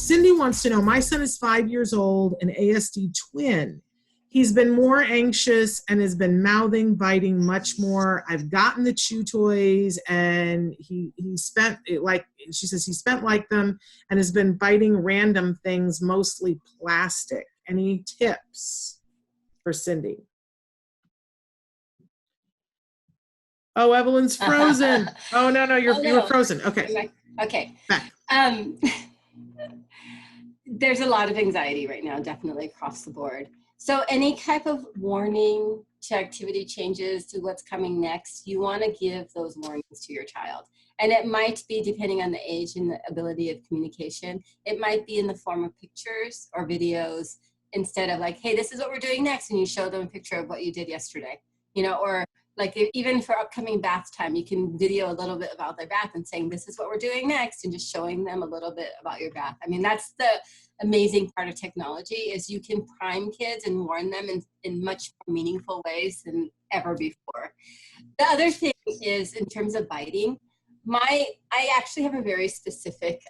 Cindy wants to know, my son is 5 years old, an ASD twin. He's been more anxious and has been mouthing, biting much more. I've gotten the chew toys and he spent, like she says, he spent like them and has been biting random things, mostly plastic. Any tips for Cindy? Oh, Evelyn's frozen. Oh, no, you're frozen. Okay. Okay. Back. There's a lot of anxiety right now, definitely across the board. So any type of warning to activity changes, to what's coming next, you want to give those warnings to your child. And it might be, depending on the age and the ability of communication, it might be in the form of pictures or videos, instead of like, hey, this is what we're doing next, and you show them a picture of what you did yesterday, you know, or like even for upcoming bath time, you can video a little bit about their bath and saying, this is what we're doing next, and just showing them a little bit about your bath. I mean, that's the amazing part of technology, is you can prime kids and warn them in much more meaningful ways than ever before. The other thing is, in terms of biting, I actually have a very specific,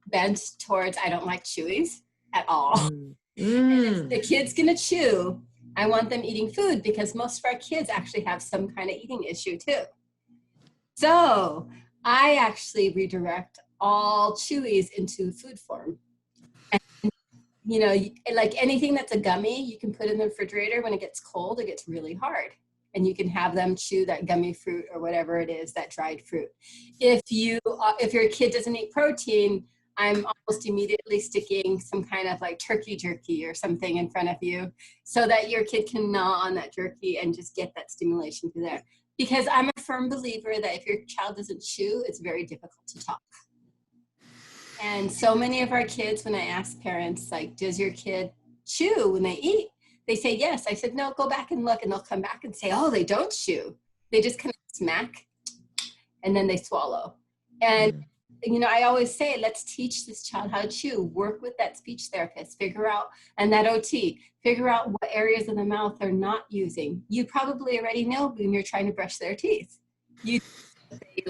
bent towards, I don't like chewies at all. And if the kid's gonna chew, I want them eating food, because most of our kids actually have some kind of eating issue too. So I actually redirect all chewies into food form. And, you know, like anything that's a gummy, you can put in the refrigerator. When it gets cold, it gets really hard. And you can have them chew that gummy fruit or whatever it is, that dried fruit. If your kid doesn't eat protein, I'm almost immediately sticking some kind of like turkey jerky or something in front of you, so that your kid can gnaw on that jerky and just get that stimulation through there. Because I'm a firm believer that if your child doesn't chew, it's very difficult to talk. And so many of our kids, when I ask parents, like, does your kid chew when they eat? They say yes. I said, no, go back and look. And they'll come back and say, oh, they don't chew. They just kind of smack and then they swallow. And you know, I always say, let's teach this child how to chew. Work with that speech therapist, figure out, and that OT, figure out what areas of the mouth they're not using. You probably already know when you're trying to brush their teeth. You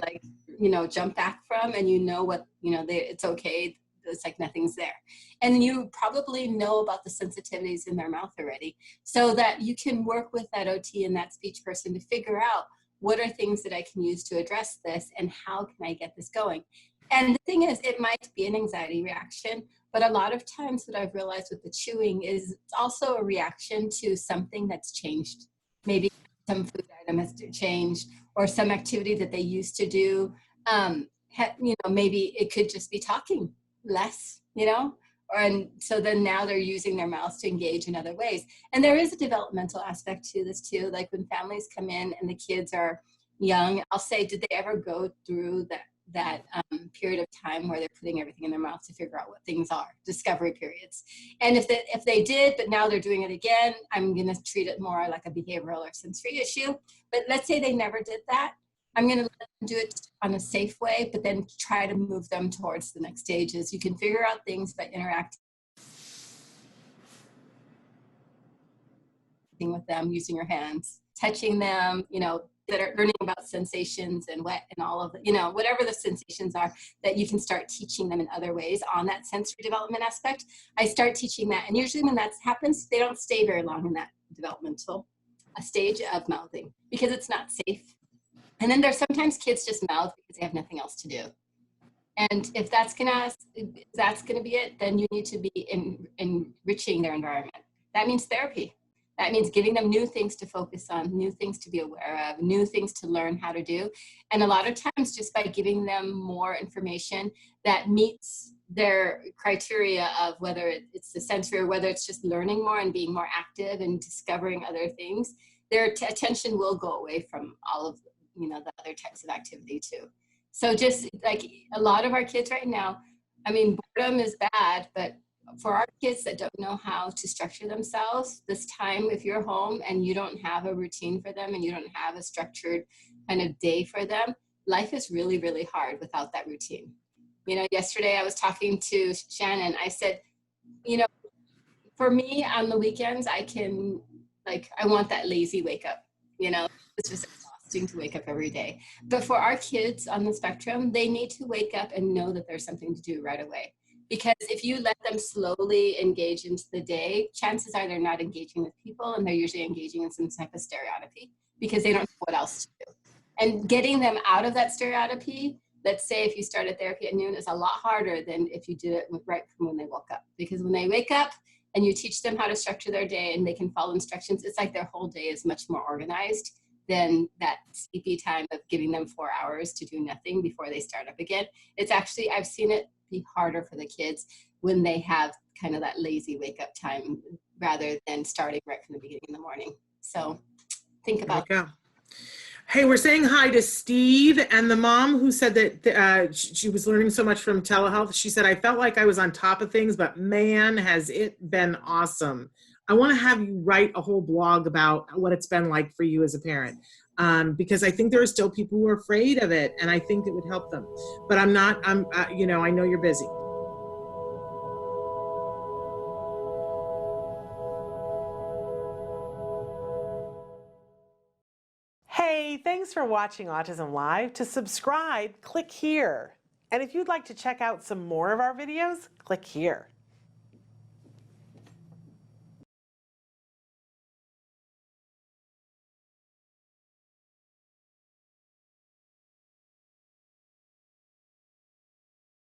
like, you know, jump back from, and you know what, you know, it's okay. It's like nothing's there. And you probably know about the sensitivities in their mouth already, so that you can work with that OT and that speech person to figure out what are things that I can use to address this, and how can I get this going. And the thing is, it might be an anxiety reaction, but a lot of times what I've realized with the chewing is it's also a reaction to something that's changed. Maybe some food item has changed, or some activity that they used to do. You know, maybe it could just be talking less, you know, and so then now they're using their mouths to engage in other ways. And there is a developmental aspect to this too. Like when families come in and the kids are young, I'll say, did they ever go through that period of time where they're putting everything in their mouth to figure out what things are, discovery periods? And if they did, but now they're doing it again, I'm going to treat it more like a behavioral or sensory issue. But let's say they never did that, I'm going to let them do it on a safe way, but then try to move them towards the next stages. You can figure out things by interacting with them, using your hands, touching them, you know, that are learning about sensations and wet and all of the, you know, whatever the sensations are, that you can start teaching them in other ways on that sensory development aspect. I start teaching that. And usually when that happens, they don't stay very long in that developmental stage of mouthing, because it's not safe. And then there's sometimes kids just mouth because they have nothing else to do. And if that's gonna be it, then you need to be enriching their environment. That means therapy. That means giving them new things to focus on, new things to be aware of, new things to learn how to do. And a lot of times, just by giving them more information that meets their criteria of whether it's the sensory or whether it's just learning more and being more active and discovering other things, their attention will go away from all of, you know, the other types of activity too. So just like a lot of our kids right now, I mean, boredom is bad, but for our kids that don't know how to structure themselves, this time, if you're home and you don't have a routine for them and you don't have a structured kind of day for them, life is really, really hard without that routine. You know, yesterday I was talking to Shannon. I said, you know, for me on the weekends, I want that lazy wake up, you know, it's just exhausting. to wake up every day. But for our kids on the spectrum, they need to wake up and know that there's something to do right away. Because if you let them slowly engage into the day, chances are they're not engaging with people, and they're usually engaging in some type of stereotypy because they don't know what else to do. And getting them out of that stereotypy, let's say if you started therapy at noon, is a lot harder than if you did it right from when they woke up. Because when they wake up and you teach them how to structure their day and they can follow instructions, it's like their whole day is much more organized than that sleepy time of giving them 4 hours to do nothing before they start up again. It's actually, I've seen it be harder for the kids when they have kind of that lazy wake up time rather than starting right from the beginning in the morning. So think about that. Hey, we're saying hi to Steve and the mom who said that she was learning so much from telehealth. She said, I felt like I was on top of things, but man, has it been awesome. I want to have you write a whole blog about what it's been like for you as a parent, because I think there are still people who are afraid of it, and I think it would help them. But I know you're busy. Hey, thanks for watching Autism Live. To subscribe, click here. And if you'd like to check out some more of our videos, click here.